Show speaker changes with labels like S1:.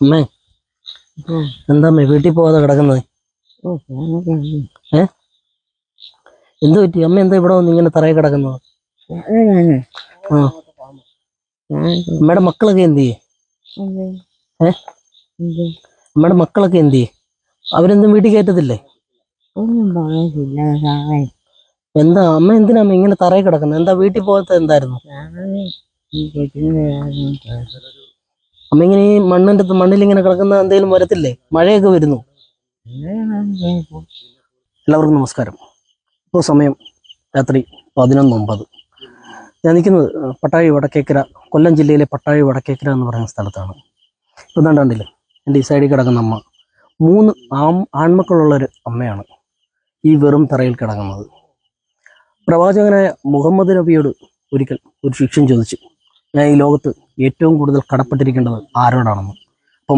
S1: അമ്മേ എന്താ അമ്മേ വീട്ടിൽ പോവാതെ കിടക്കുന്നത്? ഏ എന്ത് പറ്റി അമ്മ? എന്താ ഇവിടെ വന്ന് ഇങ്ങനെ തറയിൽ കിടക്കുന്നത്? ആ അമ്മയുടെ മക്കളൊക്കെ എന്ത് ചെയ്യേ? അമ്മയുടെ മക്കളൊക്കെ എന്ത് ചെയ്യേ? അവരെന്തും വീട്ടിൽ കയറ്റത്തില്ലേ? എന്താ അമ്മ എന്തിനാ അമ്മ ഇങ്ങനെ തറയിൽ കിടക്കുന്നത്? എന്താ വീട്ടിൽ പോകാത്ത എന്തായിരുന്നു? അമ്മ ഇങ്ങനെ ഈ മണ്ണിൽ ഇങ്ങനെ കിടക്കുന്ന എന്തെങ്കിലും വരത്തില്ലേ? മഴയൊക്കെ വരുന്നു. എല്ലാവർക്കും നമസ്കാരം. ഇപ്പോൾ സമയം രാത്രി 11:09. ഞാൻ നിൽക്കുന്നത് പട്ടാഴി വടക്കേക്കര, കൊല്ലം ജില്ലയിലെ പട്ടാഴി വടക്കേക്കര എന്ന് പറയുന്ന സ്ഥലത്താണ്. ഇപ്പം കണ്ടില്ലേ എൻ്റെ ഈ സൈഡിൽ കിടക്കുന്ന അമ്മ 3 ആൺമക്കളുള്ളൊരു അമ്മയാണ് ഈ വെറും തറയിൽ കിടക്കുന്നത്. പ്രവാചകനായ മുഹമ്മദ് നബിയോട് ഒരിക്കൽ ഒരു ശിഷ്യൻ ചോദിച്ചു, ഞാൻ ഈ ലോകത്ത് ഏറ്റവും കൂടുതൽ കടപ്പെട്ടിരിക്കേണ്ടത് ആരോടാണെന്ന്.